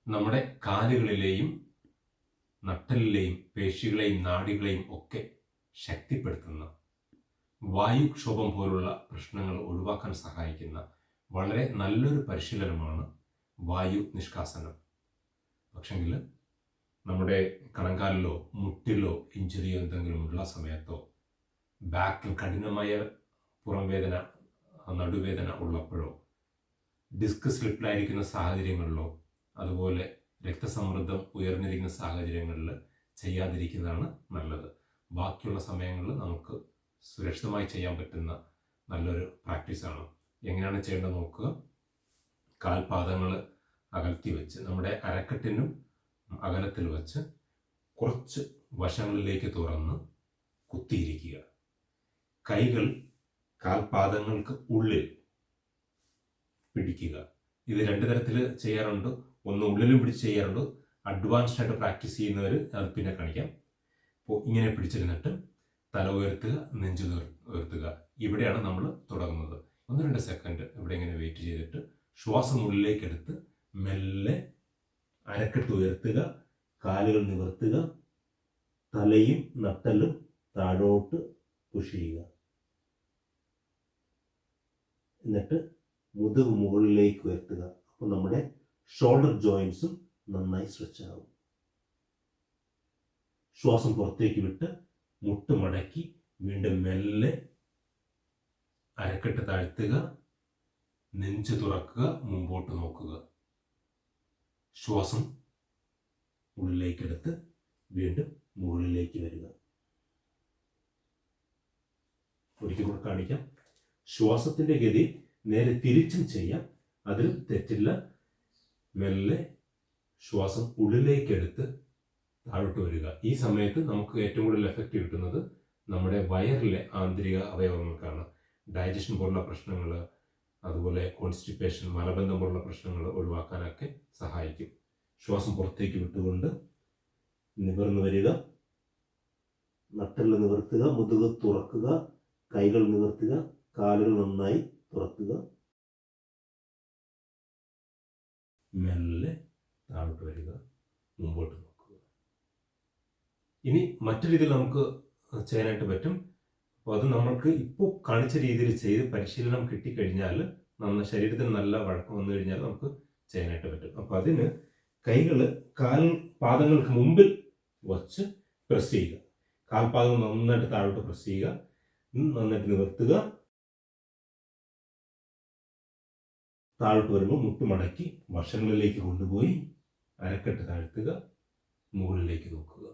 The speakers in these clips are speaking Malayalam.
നമ്മുടെ കാലുകളിലെയും നട്ടലിലെയും പേശികളെയും നാഡികളെയും ഒക്കെ ശക്തിപ്പെടുത്തുന്ന, വായുക്ഷോഭം പോലുള്ള പ്രശ്നങ്ങൾ ഒഴിവാക്കാൻ സഹായിക്കുന്ന വളരെ നല്ലൊരു പരിശീലനമാണ് വായു നിഷ്കാസനം. പക്ഷെങ്കിൽ നമ്മുടെ കണങ്കാലിലോ മുട്ടിലോ ഇഞ്ചുറിയോ എന്തെങ്കിലും ഉള്ള സമയത്തോ, ബാക്കിൽ കഠിനമായ പുറംവേദന, നടുവേദന ഉള്ളപ്പോഴോ, ഡിസ്ക് സ്ലിപ്പിലായിരിക്കുന്ന സാഹചര്യങ്ങളിലോ, അതുപോലെ രക്തസമ്മർദ്ദം ഉയർന്നിരിക്കുന്ന സാഹചര്യങ്ങളിൽ ചെയ്യാതിരിക്കുന്നതാണ് നല്ലത്. ബാക്കിയുള്ള സമയങ്ങളിൽ നമുക്ക് സുരക്ഷിതമായി ചെയ്യാൻ പറ്റുന്ന നല്ലൊരു പ്രാക്ടീസാണ്. എങ്ങനെയാണ് ചെയ്യേണ്ടത് നോക്കുക. കാൽപാദങ്ങൾ അകൽത്തി വെച്ച് നമ്മുടെ അരക്കെട്ടിനും അകലത്തിൽ വെച്ച് കുറച്ച് വശങ്ങളിലേക്ക് തുറന്ന് കുത്തിയിരിക്കുക. കൈകൾ കാൽപാദങ്ങൾക്ക് ഉള്ളിൽ പിടിക്കുക. ഇത് രണ്ട് തരത്തിൽ ചെയ്യാറുണ്ട്. ഒന്ന് ഉള്ളിലും പിടിച്ച് ചെയ്യാറുണ്ട്. അഡ്വാൻസ്ഡ് ആയിട്ട് പ്രാക്ടീസ് ചെയ്യുന്നവർ അത് പിന്നെ കാണിക്കാം. അപ്പോൾ ഇങ്ങനെ പിടിച്ചിരുന്നിട്ട് തല ഉയർത്തുക, നെഞ്ച് ഉയർത്തുക. ഇവിടെയാണ് നമ്മൾ തുടങ്ങുന്നത്. 1-2 സെക്കൻഡ് ഇവിടെ ഇങ്ങനെ വെയിറ്റ് ചെയ്തിട്ട് ശ്വാസം ഉള്ളിലേക്ക് എടുത്ത് മെല്ലെ അരക്കെട്ട് ഉയർത്തുക, കാലുകൾ നിവർത്തുക, തലയും നട്ടലും താഴോട്ട് പുഷ് ചെയ്യുക. എന്നിട്ട് മുതുക് മുകളിലേക്ക് ഉയർത്തുക. അപ്പോൾ നമ്മുടെ ഷോൾഡർ ജോയിൻസും നന്നായി സ്ട്രെച്ച് ആകും. ശ്വാസം പുറത്തേക്ക് വിട്ട് മുട്ട് മടക്കി വീണ്ടും മെല്ലെ അരക്കെട്ട് താഴ്ത്തുക, നെഞ്ച് തുറക്കുക, മുമ്പോട്ട് നോക്കുക. ശ്വാസം ഉള്ളിലേക്കെടുത്ത് വീണ്ടും മുകളിലേക്ക് വരിക. ഒരിക്കൽ കൂടെ കാണിക്കാം. ശ്വാസത്തിൻ്റെ ഗതി നേരെ തിരിച്ചും ചെയ്യാം, അതിൽ തെറ്റില്ല. മെല്ലെ ശ്വാസം ഉള്ളിലേക്കെടുത്ത് താഴോട്ട് വരിക. ഈ സമയത്ത് നമുക്ക് ഏറ്റവും കൂടുതൽ എഫക്റ്റ് കിട്ടുന്നത് നമ്മുടെ വയറിലെ ആന്തരിക അവയവങ്ങൾക്കാണ്. ഡൈജഷൻ പോലുള്ള പ്രശ്നങ്ങൾ, അതുപോലെ കോൺസ്റ്റിപ്പേഷൻ, മലബന്ധം പോലുള്ള പ്രശ്നങ്ങൾ ഒഴിവാക്കാനൊക്കെ സഹായിക്കും. ശ്വാസം പുറത്തേക്ക് വിട്ടുകൊണ്ട് നിവർന്നു വരിക, നട്ടെല്ല് നിവർത്തുക, മുതുക് തുറക്കുക, കൈകൾ നിവർത്തുക, കാലുകൾ നന്നായി തുറക്കുക, മെല്ലെ താഴോട്ട് വരിക, മുമ്പോട്ട് നോക്കുക. ഇനി മറ്റു രീതിയിൽ നമുക്ക് ചെയ്യാനായിട്ട് പറ്റും. അപ്പോൾ അത് നമ്മൾക്ക് ഇപ്പോൾ കാണിച്ച രീതിയിൽ ചെയ്ത് പരിശീലനം കിട്ടിക്കഴിഞ്ഞാൽ, ശരീരത്തിന് നല്ല വഴക്കം വന്നു കഴിഞ്ഞാൽ നമുക്ക് ചെയ്യാനായിട്ട് പറ്റും. അപ്പോൾ അതിന് കൈകൾ പാദങ്ങൾക്ക് മുമ്പിൽ വച്ച് പ്രസ് ചെയ്യുക. കാൽപാദങ്ങൾ നന്നായിട്ട് താഴോട്ട് പ്രസ് ചെയ്യുക, നന്നായിട്ട് നിവർത്തുക. താഴോട്ട് വരുമ്പോൾ മുട്ട് മടക്കി വശങ്ങളിലേക്ക് കൊണ്ടുപോയി അരക്കെട്ട് താഴ്ത്തുക, മുകളിലേക്ക് നോക്കുക.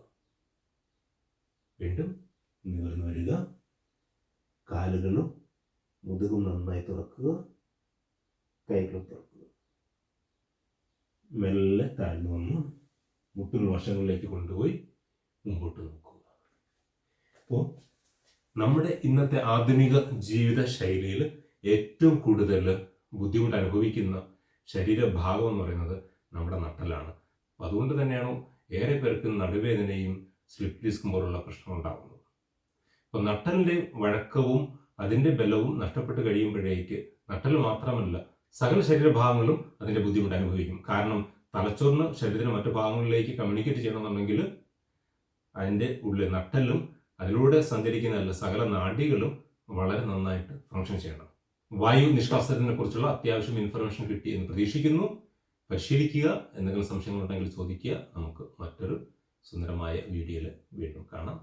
വീണ്ടും നിവർന്നു വരിക, കാലുകളും മുതുകും നന്നായി തുറക്കുക, കൈകളും തുറക്കുക. മെല്ലെ താഴ്ന്നു വന്ന് മുട്ടുകൾ വശങ്ങളിലേക്ക് കൊണ്ടുപോയി മുമ്പോട്ട് നോക്കുക. അപ്പോൾ നമ്മുടെ ഇന്നത്തെ ആധുനിക ജീവിത ശൈലിയിൽ ഏറ്റവും കൂടുതൽ ബുദ്ധിമുട്ട് അനുഭവിക്കുന്ന ശരീരഭാഗം എന്ന് പറയുന്നത് നമ്മുടെ നട്ടലാണ്. അതുകൊണ്ട് തന്നെയാണ് ഏറെ പേർക്ക് നടുവേദനയും സ്ലിപ്പ് ഡിസ്കും പോലുള്ള പ്രശ്നം ഉണ്ടാകുന്നത്. അപ്പോൾ നട്ടലിൻ്റെ വഴക്കവും അതിൻ്റെ ബലവും നഷ്ടപ്പെട്ട് കഴിയുമ്പോഴേക്ക് നട്ടൽ മാത്രമല്ല സകല ശരീരഭാഗങ്ങളും അതിൻ്റെ ബുദ്ധിമുട്ട് അനുഭവിക്കും. കാരണം തലച്ചോറിന് ശരീരത്തിൻ്റെ മറ്റു ഭാഗങ്ങളിലേക്ക് കമ്മ്യൂണിക്കേറ്റ് ചെയ്യണമെന്നുണ്ടെങ്കിൽ അതിൻ്റെ ഉള്ളിൽ നട്ടലും അതിലൂടെ സഞ്ചരിക്കുന്ന സകല നാഡികളും വളരെ നന്നായിട്ട് ഫങ്ഷൻ ചെയ്യണം. വായു നിഷ്കാസനത്തിനെ കുറിച്ചുള്ള അത്യാവശ്യം ഇൻഫർമേഷൻ കിട്ടി എന്ന് പ്രതീക്ഷിക്കുന്നു. പരിശീലിക്കുക. എന്തെങ്കിലും സംശയങ്ങളുണ്ടെങ്കിൽ ചോദിക്കുക. നമുക്ക് മറ്റൊരു സുന്ദരമായ വീഡിയോയിൽ വീണ്ടും കാണാം.